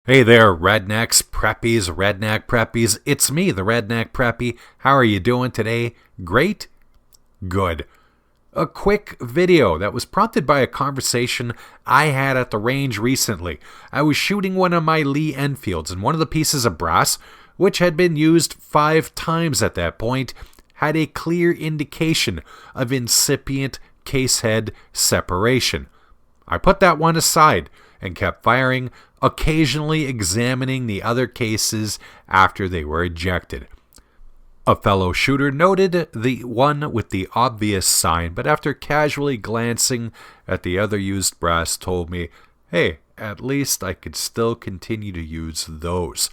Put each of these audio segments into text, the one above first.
Hey there, Rednecks, Preppies, Redneck Preppies. It's me, the Redneck Preppy. How are you doing today? Great? Good. A quick video that was prompted by a conversation I had at the range recently. I was shooting one of my Lee Enfields, and one of the pieces of brass, which had been used 5 times at that point, had a clear indication of incipient casehead separation. I put that one aside and kept firing, occasionally examining the other cases after they were ejected. A fellow shooter noted the one with the obvious sign, but after casually glancing at the other used brass told me, hey, at least I could still continue to use those.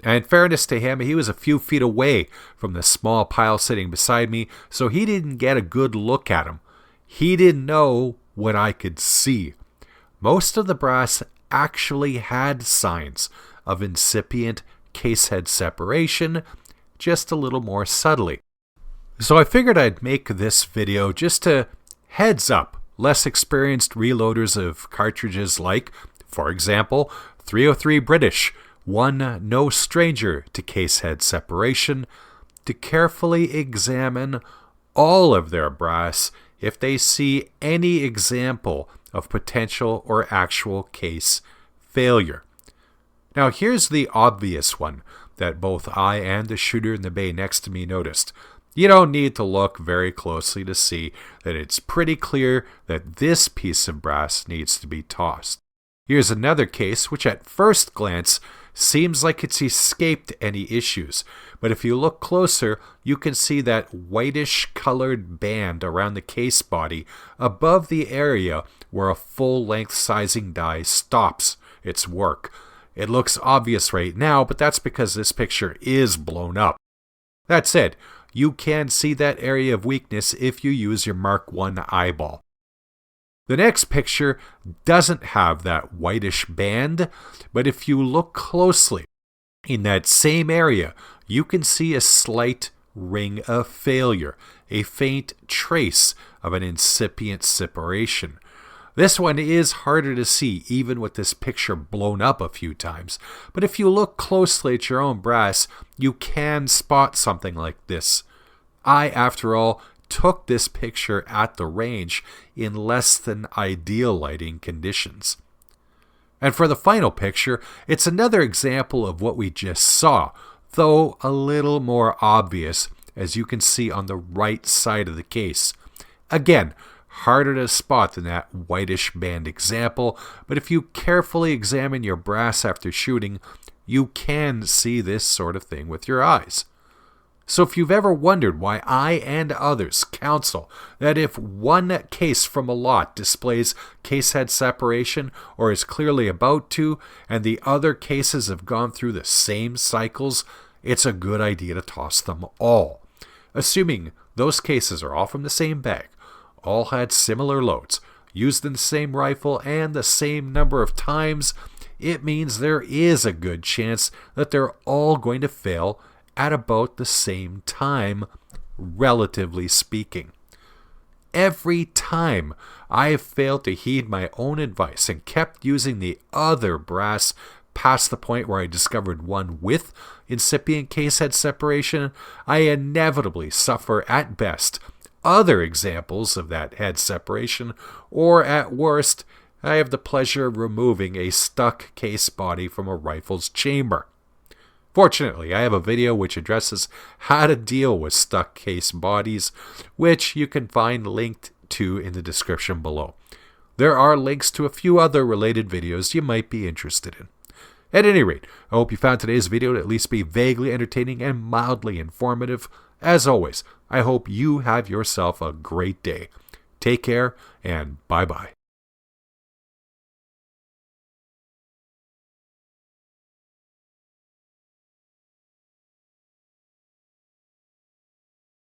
And in fairness to him, he was a few feet away from the small pile sitting beside me, so he didn't get a good look at him. He didn't know what I could see. Most of the brass actually had signs of incipient casehead separation, just a little more subtly. So I figured I'd make this video just to heads up less experienced reloaders of cartridges like, for example, 303 British, one no stranger to casehead separation, to carefully examine all of their brass if they see any example of potential or actual case failure. Now here's the obvious one that both I and the shooter in the bay next to me noticed. You don't need to look very closely to see that it's pretty clear that this piece of brass needs to be tossed. Here's another case which at first glance seems like it's escaped any issues, but if you look closer, you can see that whitish colored band around the case body above the area where a full-length sizing die stops its work. It looks obvious right now, but that's because this picture is blown up. That said, you can see that area of weakness if you use your Mark I eyeball. The next picture doesn't have that whitish band, but if you look closely in that same area, you can see a slight ring of failure, a faint trace of an incipient separation. This one is harder to see even with this picture blown up a few times, but if you look closely at your own brass, you can spot something like this. I, after all, took this picture at the range in less than ideal lighting conditions. And for the final picture, it's another example of what we just saw, though a little more obvious, as you can see on the right side of the case. Again, harder to spot than that whitish band example, but if you carefully examine your brass after shooting, you can see this sort of thing with your eyes. So if you've ever wondered why I and others counsel that if one case from a lot displays casehead separation or is clearly about to, and the other cases have gone through the same cycles, it's a good idea to toss them all. Assuming those cases are all from the same bag, all had similar loads, used in the same rifle and the same number of times, it means there is a good chance that they're all going to fail at about the same time, relatively speaking. Every time I have failed to heed my own advice and kept using the other brass past the point where I discovered one with incipient casehead separation, I inevitably suffer at best other examples of that head separation, or at worst, I have the pleasure of removing a stuck case body from a rifle's chamber. Fortunately, I have a video which addresses how to deal with stuck case bodies, which you can find linked to in the description below. There are links to a few other related videos you might be interested in. At any rate, I hope you found today's video to at least be vaguely entertaining and mildly informative. As always, I hope you have yourself a great day. Take care, and bye-bye.